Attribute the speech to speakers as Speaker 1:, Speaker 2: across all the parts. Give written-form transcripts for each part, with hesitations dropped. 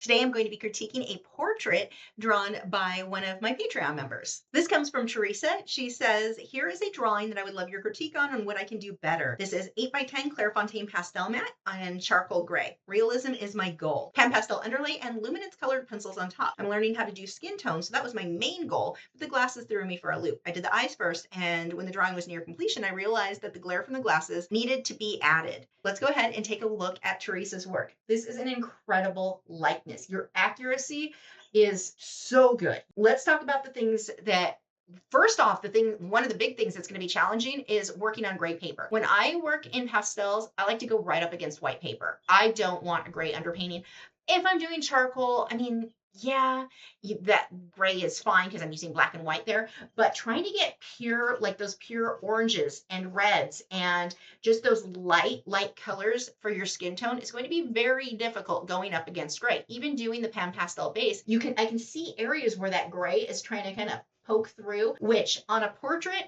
Speaker 1: Today I'm going to be critiquing a portrait drawn by one of my Patreon members. This comes from Teresa. She says, here is a drawing that I would love your critique on what I can do better. This is 8x10 Clairefontaine pastel mat and charcoal gray. Realism is my goal. PanPastel underlay and luminance colored pencils on top. I'm learning how to do skin tone, so that was my main goal, but the glasses threw me for a loop. I did the eyes first, and when the drawing was near completion, I realized that the glare from the glasses needed to be added. Let's go ahead and take a look at Teresa's work. This is an incredible likeness. Your accuracy is so good. Let's talk about the things that, first off, one of the big things that's going to be challenging is working on gray paper. When I work in pastels, I like to go right up against white paper. I don't want a gray underpainting. If I'm doing charcoal, I mean, yeah, that gray is fine because I'm using black and white there, but trying to get pure, like those pure oranges and reds and just those light colors for your skin tone is going to be very difficult going up against gray. Even doing the PanPastel base, I can see areas where that gray is trying to kind of poke through, which on a portrait,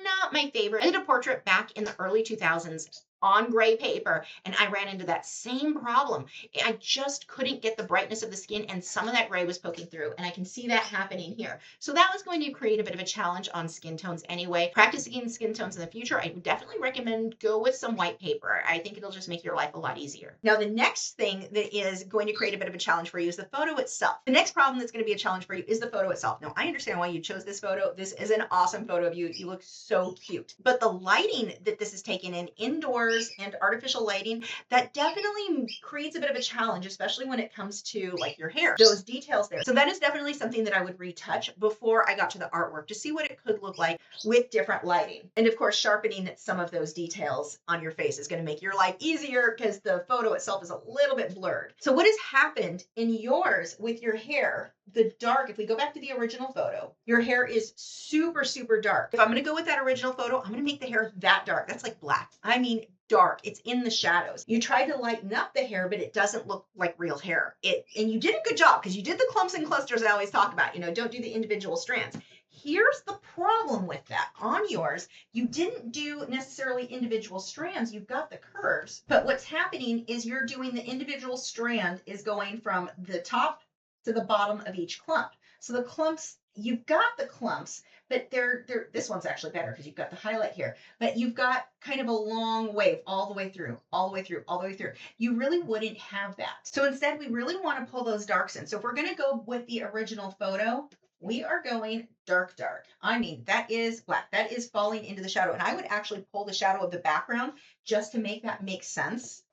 Speaker 1: not my favorite. I did a portrait back in the early 2000s on gray paper, and I ran into that same problem. I just couldn't get the brightness of the skin, and some of that gray was poking through, and I can see that happening here. So that was going to create a bit of a challenge on skin tones anyway. Practicing skin tones in the future, I would definitely recommend go with some white paper. I think it'll just make your life a lot easier. Now, the next thing that is going to create a bit of a challenge for you is the photo itself. The next problem that's going to be a challenge for you is the photo itself. Now, I understand why you chose this photo. This is an awesome photo of you. You look so cute. But the lighting that this is taken in indoors and artificial lighting, that definitely creates a bit of a challenge, especially when it comes to like your hair, those details there. So that is definitely something that I would retouch before I got to the artwork to see what it could look like with different lighting. And of course, sharpening some of those details on your face is going to make your life easier because the photo itself is a little bit blurred. So what has happened in yours with your hair, the dark, if we go back to the original photo, your hair is super, super dark. If I'm going to go with that original photo, I'm going to make the hair that dark. That's like black. I mean, dark. It's in the shadows. You try to lighten up the hair, but it doesn't look like real hair. And you did a good job because you did the clumps and clusters I always talk about. Don't do the individual strands. Here's the problem with that. On yours, you didn't do necessarily individual strands. You've got the curves, but what's happening is you're doing the individual strand is going from the top to the bottom of each clump. So the clumps, you've got the clumps, but this one's actually better because you've got the highlight here, but you've got kind of a long wave all the way through, all the way through, all the way through. You really wouldn't have that. So instead, we really want to pull those darks in. So if we're going to go with the original photo, we are going dark. I mean, that is black. That is falling into the shadow. And I would actually pull the shadow of the background just to make that make sense.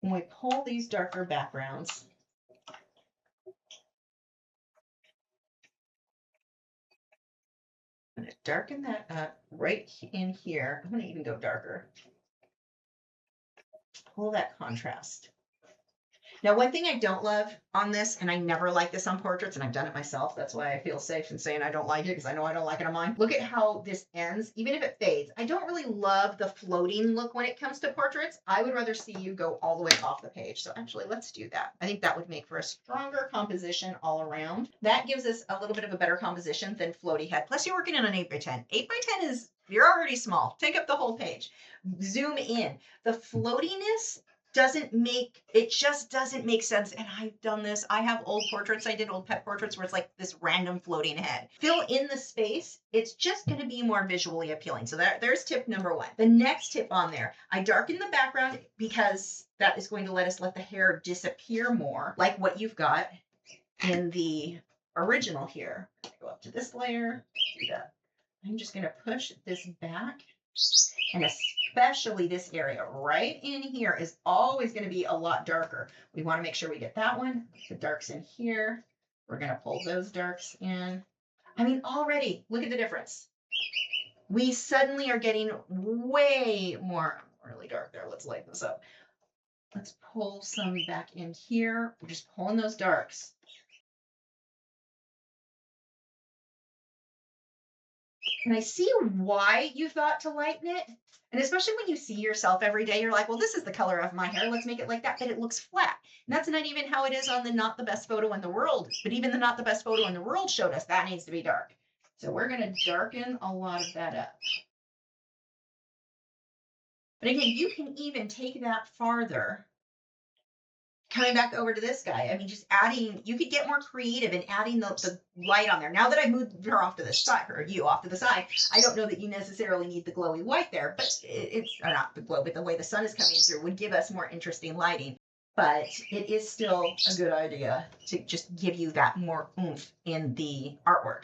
Speaker 1: When we pull these darker backgrounds, I'm going to darken that up right in here. I'm going to even go darker. Pull that contrast. Now, one thing I don't love on this, and I never like this on portraits, and I've done it myself. That's why I feel safe in saying I don't like it, because I know I don't like it on mine. Look at how this ends, even if it fades. I don't really love the floating look when it comes to portraits. I would rather see you go all the way off the page. So actually, let's do that. I think that would make for a stronger composition all around. That gives us a little bit of a better composition than floaty head. Plus, you're working in an 8x10. 8x10 is, you're already small. Take up the whole page. Zoom in. The floatiness just doesn't make sense. And I've done this. I have old portraits. I did old pet portraits where it's like this random floating head. Fill in the space. It's just going to be more visually appealing. So there's tip number one. The next tip on there, I darken the background because that is going to let the hair disappear more, like what you've got in the original here. Go up to this layer, do that. I'm just going to push this back. And especially this area right in here is always going to be a lot darker. We want to make sure we get that one. The darks in here. We're going to pull those darks in. I mean, already, look at the difference. We suddenly are getting way more really dark there. Let's lighten this up. Let's pull some back in here. We're just pulling those darks. And I see why you thought to lighten it. And especially when you see yourself every day, you're like, well, this is the color of my hair. Let's make it like that. But it looks flat. And that's not even how it is on the Not the Best Photo in the World. But even the Not the Best Photo in the World showed us that needs to be dark. So we're going to darken a lot of that up. But again, you can even take that farther coming back over to this guy, I mean, just adding, you could get more creative in adding the light on there. Now that I moved her off to the side, or you off to the side, I don't know that you necessarily need the glowy white there, but it's not the glow, but the way the sun is coming through would give us more interesting lighting. But it is still a good idea to just give you that more oomph in the artwork.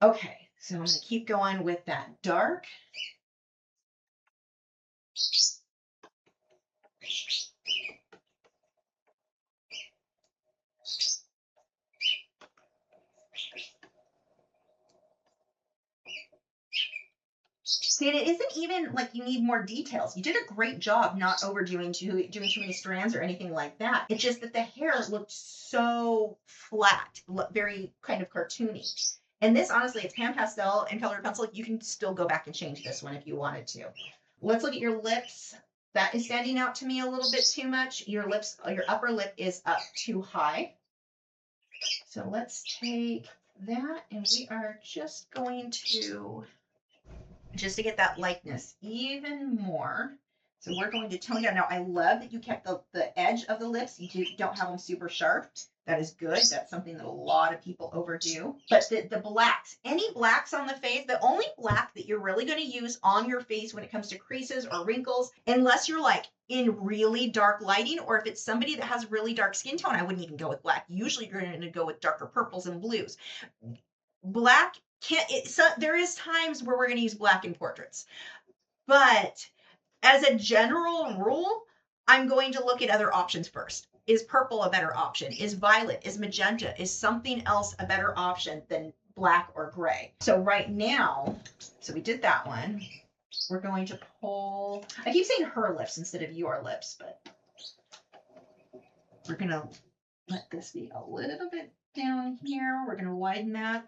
Speaker 1: Okay, so I'm going to keep going with that dark. See, and it isn't even like you need more details. You did a great job not overdoing doing too many strands or anything like that. It's just that the hair looked so flat, very kind of cartoony. And this, honestly, it's PanPastel and colored pencil. You can still go back and change this one if you wanted to. Let's look at your lips. That is standing out to me a little bit too much. Your lips, your upper lip is up too high. So let's take that, and we are just going to, just to get that likeness even more. So we're going to tone down. Now, I love that you kept the edge of the lips. You don't have them super sharp. That is good. That's something that a lot of people overdo. But the blacks, any blacks on the face, the only black that you're really going to use on your face when it comes to creases or wrinkles, unless you're like in really dark lighting, or if it's somebody that has really dark skin tone, I wouldn't even go with black. Usually you're going to go with darker purples and blues. Black can't, so there is times where we're going to use black in portraits, but as a general rule, I'm going to look at other options first. Is purple a better option? Is violet? Is magenta? Is something else a better option than black or gray? So right now, so we did that one. We're going to pull, I keep saying her lips instead of your lips, but we're going to let this be a little bit down here. We're going to widen that.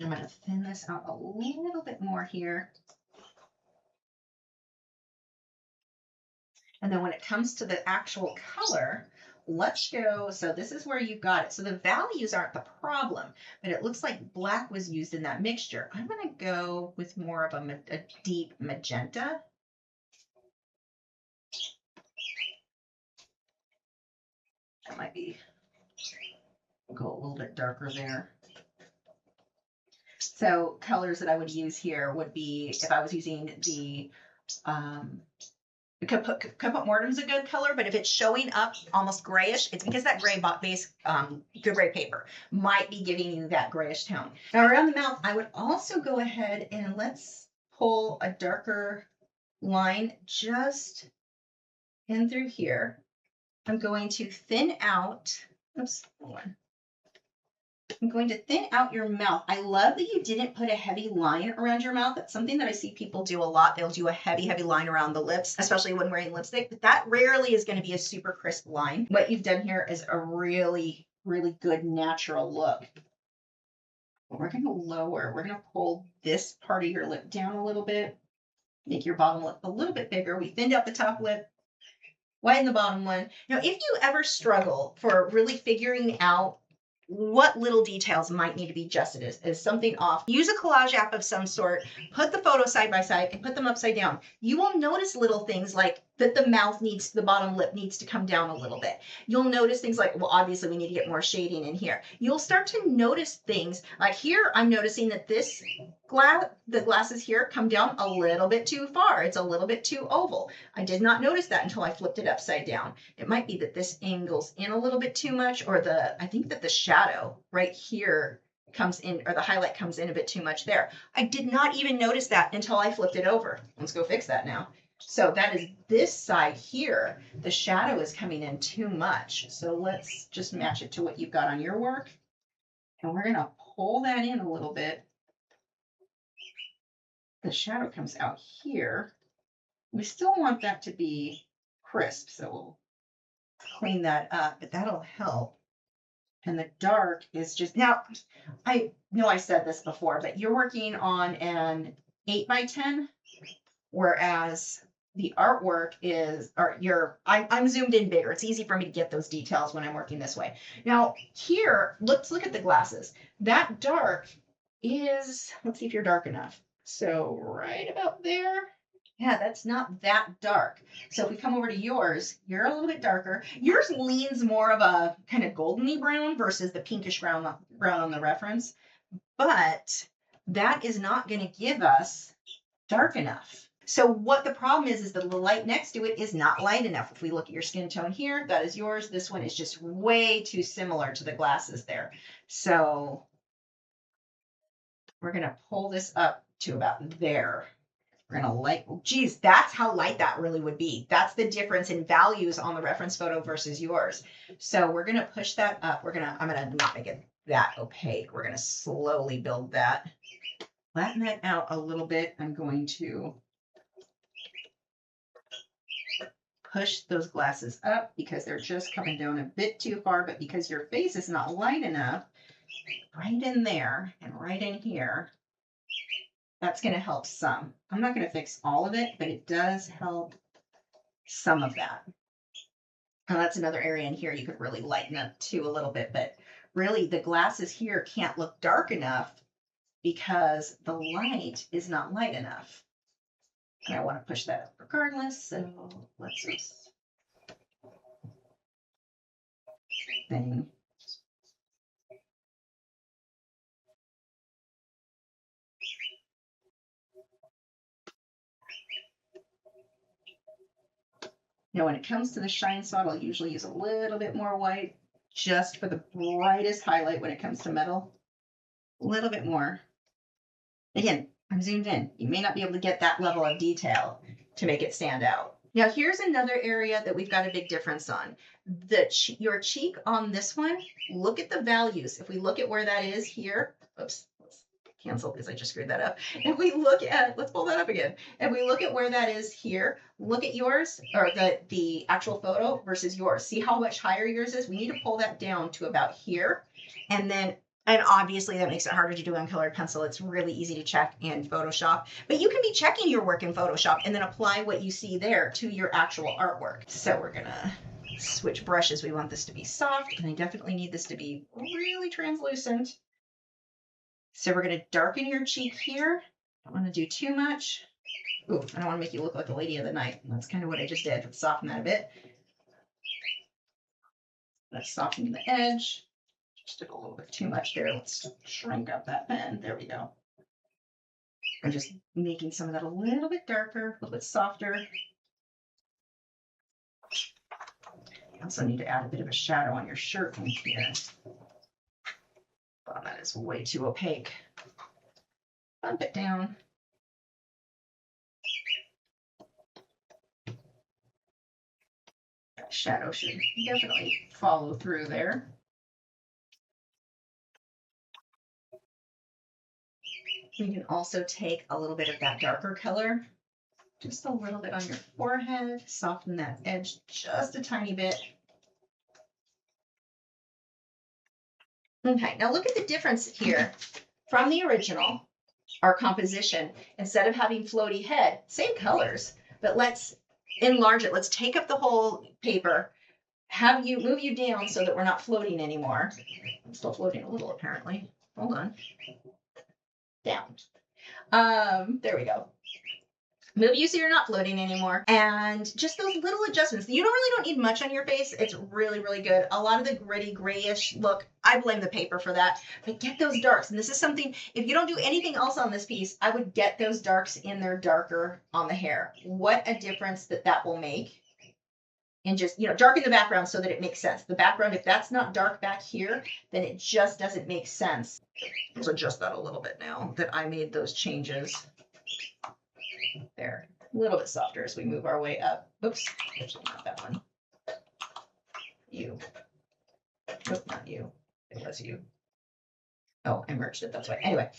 Speaker 1: I'm going to thin this out a little bit more here. And then when it comes to the actual color, let's go. So this is where you got it. So the values aren't the problem, but it looks like black was used in that mixture. I'm going to go with more of a deep magenta. That might be, go a little bit darker there. So colors that I would use here would be, if I was using the, Caput Mortem's a good color, but if it's showing up almost grayish, it's because that gray base, good gray paper might be giving you that grayish tone. Now around the mouth, I would also go ahead and let's pull a darker line just in through here. I'm going to thin out, oops, hold on. I'm going to thin out your mouth. I love that you didn't put a heavy line around your mouth. That's something that I see people do a lot. They'll do a heavy line around the lips, especially when wearing lipstick, but that rarely is going to be a super crisp line. What you've done here is a really, really good natural look. We're going to lower, we're going to pull this part of your lip down a little bit, make your bottom lip a little bit bigger. We thinned out the top lip, widen the bottom one. Now, if you ever struggle for really figuring out what little details might need to be adjusted is something off, use a collage app of some sort, put the photos side by side and put them upside down. You will notice little things like that the mouth needs, the bottom lip needs to come down a little bit. You'll notice things like, well, obviously we need to get more shading in here. You'll start to notice things like here, I'm noticing that this the glasses here come down a little bit too far. It's a little bit too oval. I did not notice that until I flipped it upside down. It might be that this angles in a little bit too much, or I think that the shadow right here comes in, or the highlight comes in a bit too much there. I did not even notice that until I flipped it over. Let's go fix that now. So that is this side here. The shadow is coming in too much. So let's just match it to what you've got on your work. And we're going to pull that in a little bit. The shadow comes out here. We still want that to be crisp, so we'll clean that up, but that'll help. And the dark is just, now, I know I said this before, but you're working on an 8x10, whereas the artwork is, I'm zoomed in bigger. It's easy for me to get those details when I'm working this way. Now here, let's look at the glasses. That dark is, let's see if you're dark enough. So right about there. Yeah, that's not that dark. So if we come over to yours, you're a little bit darker. Yours leans more of a kind of goldeny brown versus the pinkish brown on the reference. But that is not going to give us dark enough. So what the problem is that the light next to it is not light enough. If we look at your skin tone here, that is yours. This one is just way too similar to the glasses there. So we're going to pull this up to about there. We're going to light, geez, that's how light that really would be. That's the difference in values on the reference photo versus yours. So we're going to push that up. I'm going to not make it that opaque. We're going to slowly build that. Flatten that out a little bit. I'm going to push those glasses up because they're just coming down a bit too far, but because your face is not light enough, right in there and right in here, that's going to help some. I'm not going to fix all of it, but it does help some of that. Now that's another area in here you could really lighten up too a little bit, but really the glasses here can't look dark enough because the light is not light enough. And I want to push that up regardless, so let's just thing. Now, when it comes to the shine spot, I'll usually use a little bit more white just for the brightest highlight when it comes to metal. A little bit more. Again, I'm zoomed in. You may not be able to get that level of detail to make it stand out. Now, here's another area that we've got a big difference on. Your cheek on this one, look at the values. If we look at where that is here, oops, let's cancel because I just screwed that up. If we look at, let's pull that up again. If we look at where that is here, look at yours, or the actual photo versus yours. See how much higher yours is? We need to pull that down to about here. And obviously that makes it harder to do on colored pencil. It's really easy to check in Photoshop, but you can be checking your work in Photoshop and then apply what you see there to your actual artwork. So we're gonna switch brushes. We want this to be soft, and I definitely need this to be really translucent. So we're gonna darken your cheek here. Don't wanna do too much. Ooh, I don't wanna make you look like a lady of the night. That's kind of what I just did. Let's soften that a bit. Let's soften the edge. Just did a little bit too much there. Let's shrink up that pen. There we go. I'm just making some of that a little bit darker, a little bit softer. You also need to add a bit of a shadow on your shirt from here. Oh, that is way too opaque. Bump it down. That shadow should definitely follow through there. You can also take a little bit of that darker color, just a little bit on your forehead, soften that edge just a tiny bit. Okay, now look at the difference here from the original, our composition. Instead of having floaty head, same colors, but let's enlarge it. Let's take up the whole paper, move you down so that we're not floating anymore. I'm still floating a little apparently. Hold on. Down. There we go. Move you so you're not floating anymore. And just those little adjustments. You really don't need much on your face. It's really, really good. A lot of the gritty grayish look, I blame the paper for that. But get those darks. And this is something, if you don't do anything else on this piece, I would get those darks in there darker on the hair. What a difference that will make. And just, darken the background so that it makes sense. The background, if that's not dark back here, then it just doesn't make sense. Let's adjust that a little bit now that I made those changes. There, a little bit softer as we move our way up. Oops, actually not that one. You. Nope, not you. It was you. Oh, I merged it, that's why. Anyway,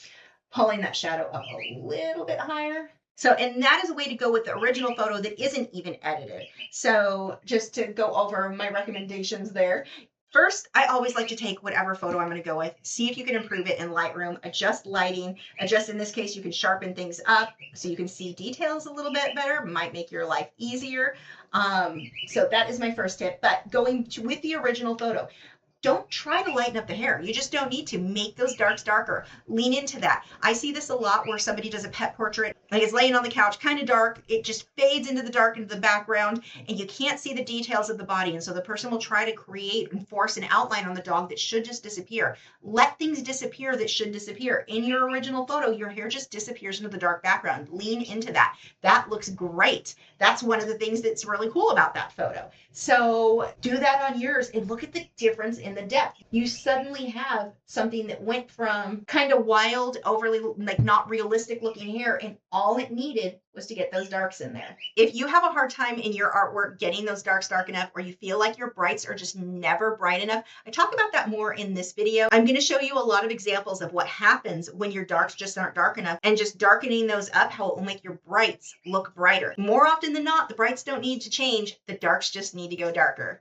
Speaker 1: pulling that shadow up a little bit higher. So, and that is a way to go with the original photo that isn't even edited. So just to go over my recommendations there. First, I always like to take whatever photo I'm going to go with, see if you can improve it in Lightroom, adjust lighting, adjust, in this case, you can sharpen things up so you can see details a little bit better, might make your life easier. So that is my first tip, but with the original photo, don't try to lighten up the hair. You just don't need to. Make those darks darker. Lean into that. I see this a lot where somebody does a pet portrait, like it's laying on the couch, kind of dark. It just fades into the dark, into the background, and you can't see the details of the body. And so the person will try to create and force an outline on the dog that should just disappear. Let things disappear that should disappear. In your original photo, your hair just disappears into the dark background. Lean into that. That looks great. That's one of the things that's really cool about that photo. So do that on yours and look at the difference in the depth. You suddenly have something that went from kind of wild, overly like not realistic looking hair, and all it needed was to get those darks in there. If you have a hard time in your artwork getting those darks dark enough, or you feel like your brights are just never bright enough, I talk about that more in this video. I'm going to show you a lot of examples of what happens when your darks just aren't dark enough, and just darkening those up, how it will make your brights look brighter. More often than not, the brights don't need to change. The darks just need to go darker.